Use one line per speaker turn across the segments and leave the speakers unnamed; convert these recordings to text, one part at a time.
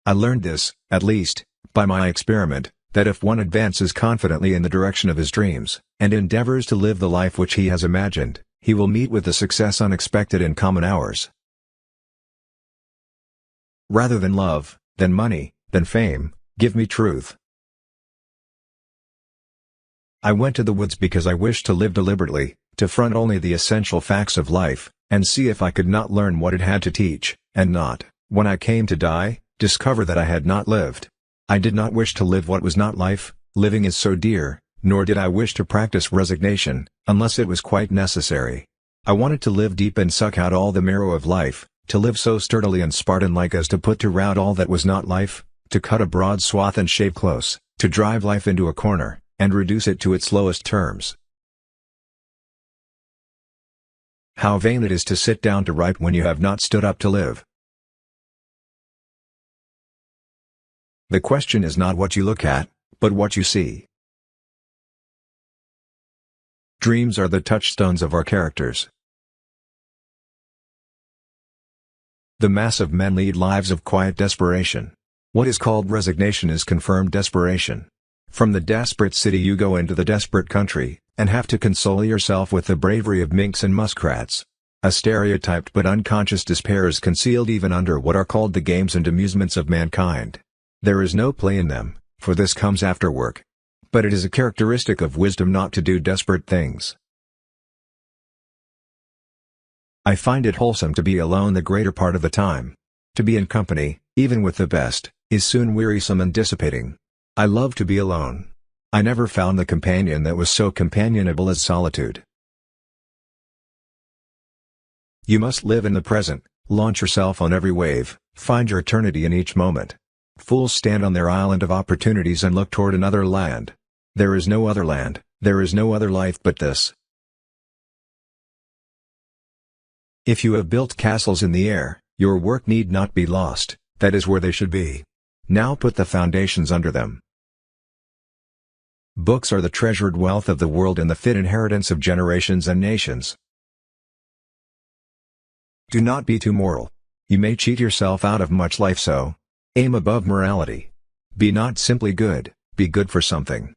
I learned this, at least, by my experiment, that if one advances confidently in the direction of his dreams, and endeavors to live the life which he has imagined, he will meet with the success unexpected in common hours. Rather than love, than money, than fame, give me truth. I went to the woods because I wished to live deliberately, to front only the essential facts of life, and see if I could not learn what it had to teach, and not, when I came to die, discover that I had not lived. I did not wish to live what was not life, living is so dear, nor did I wish to practice resignation, unless it was quite necessary. I wanted to live deep and suck out all the marrow of life, to live so sturdily and Spartan-like as to put to rout all that was not life, to cut a broad swath and shave close, to drive life into a corner, and reduce it to its lowest terms. How vain it is to sit down to write when you have not stood up to live. The question is not what you look at, but what you see. Dreams are the touchstones of our characters. The mass of men lead lives of quiet desperation. What is called resignation is confirmed desperation. From the desperate city you go into the desperate country, and have to console yourself with the bravery of minks and muskrats. A stereotyped but unconscious despair is concealed even under what are called the games and amusements of mankind. There is no play in them, for this comes after work. But it is a characteristic of wisdom not to do desperate things. I find it wholesome to be alone the greater part of the time. To be in company, even with the best, is soon wearisome and dissipating. I love to be alone. I never found the companion that was so companionable as solitude. You must live in the present, launch yourself on every wave, find your eternity in each moment. Fools stand on their island of opportunities and look toward another land. There is no other land, there is no other life but this. If you have built castles in the air, your work need not be lost, that is where they should be. Now put the foundations under them. Books are the treasured wealth of the world and the fit inheritance of generations and nations. Do not be too moral. You may cheat yourself out of much life, so aim above morality. Be not simply good, be good for something.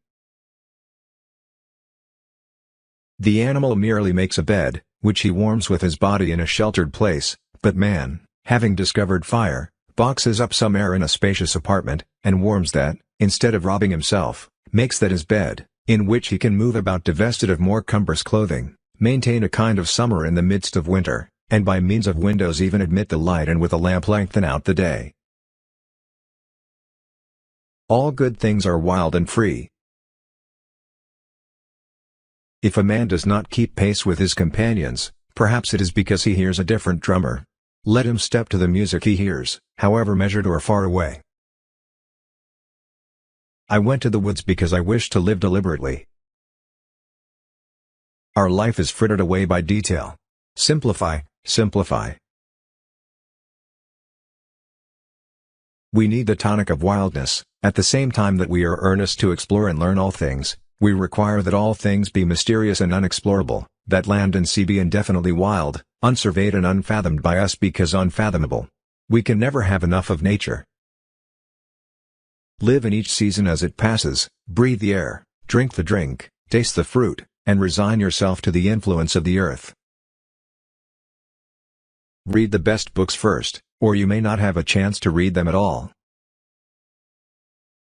The animal merely makes a bed, which he warms with his body in a sheltered place, but man, having discovered fire, boxes up some air in a spacious apartment, and warms that, instead of robbing himself, makes that his bed, in which he can move about divested of more cumbrous clothing, maintain a kind of summer in the midst of winter, and by means of windows even admit the light and with a lamp lengthen out the day. All good things are wild and free. If a man does not keep pace with his companions, perhaps it is because he hears a different drummer. Let him step to the music he hears, however measured or far away. I went to the woods because I wished to live deliberately. Our life is frittered away by detail. Simplify, simplify. We need the tonic of wildness. At the same time that we are earnest to explore and learn all things, we require that all things be mysterious and unexplorable, that land and sea be indefinitely wild, unsurveyed and unfathomed by us because unfathomable. We can never have enough of nature. Live in each season as it passes, breathe the air, drink the drink, taste the fruit, and resign yourself to the influence of the earth. Read the best books first, or you may not have a chance to read them at all.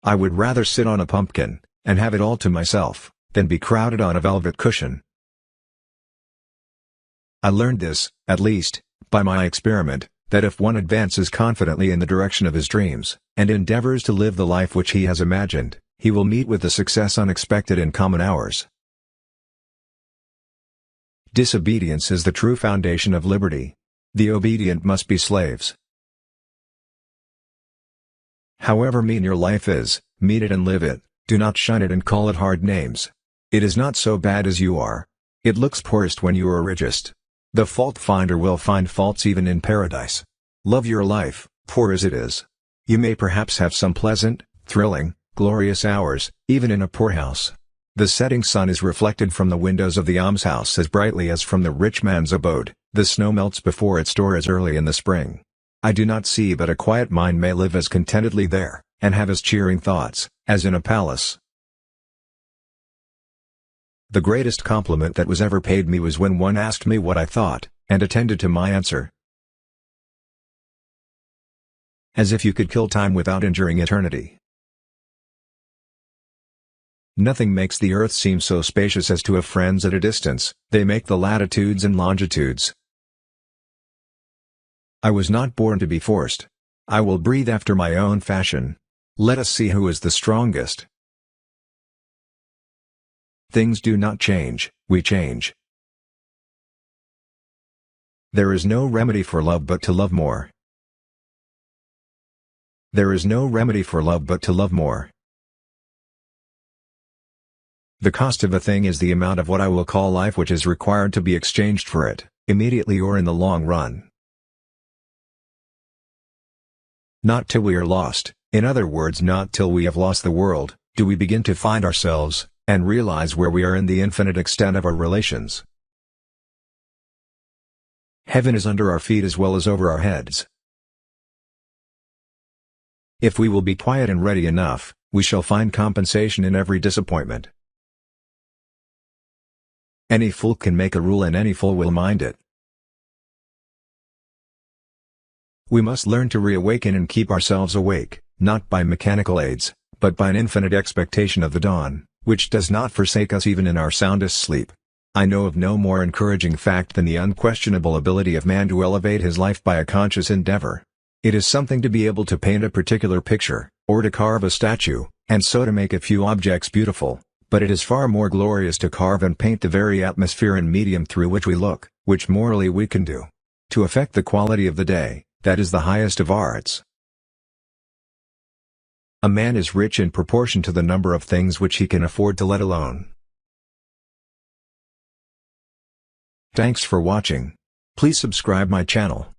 I would rather sit on a pumpkin, and have it all to myself, than be crowded on a velvet cushion. I learned this, at least, by my experiment, that if one advances confidently in the direction of his dreams, and endeavors to live the life which he has imagined, he will meet with the success unexpected in common hours. Disobedience is the true foundation of liberty. The obedient must be slaves. However mean your life is, meet it and live it, do not shun it and call it hard names. It is not so bad as you are. It looks poorest when you are richest. The fault finder will find faults even in paradise. Love your life, poor as it is. You may perhaps have some pleasant, thrilling, glorious hours, even in a poorhouse. The setting sun is reflected from the windows of the almshouse as brightly as from the rich man's abode. The snow melts before its door as early in the spring. I do not see, but a quiet mind may live as contentedly there, and have as cheering thoughts, as in a palace. The greatest compliment that was ever paid me was when one asked me what I thought, and attended to my answer. As if you could kill time without injuring eternity. Nothing makes the earth seem so spacious as to have friends at a distance. They make the latitudes and longitudes. I was not born to be forced. I will breathe after my own fashion. Let us see who is the strongest. Things do not change, we change. There is no remedy for love but to love more. There is no remedy for love but to love more. The cost of a thing is the amount of what I will call life which is required to be exchanged for it, immediately or in the long run. Not till we are lost, in other words not till we have lost the world, do we begin to find ourselves, and realize where we are in the infinite extent of our relations. Heaven is under our feet as well as over our heads. If we will be quiet and ready enough, we shall find compensation in every disappointment. Any fool can make a rule and any fool will mind it. We must learn to reawaken and keep ourselves awake, not by mechanical aids, but by an infinite expectation of the dawn, which does not forsake us even in our soundest sleep. I know of no more encouraging fact than the unquestionable ability of man to elevate his life by a conscious endeavor. It is something to be able to paint a particular picture, or to carve a statue, and so to make a few objects beautiful, but it is far more glorious to carve and paint the very atmosphere and medium through which we look, which morally we can do. To affect the quality of the day, that is the highest of arts. A man is rich in proportion to the number of things which he can afford to let alone. Thanks for watching. Please subscribe my channel.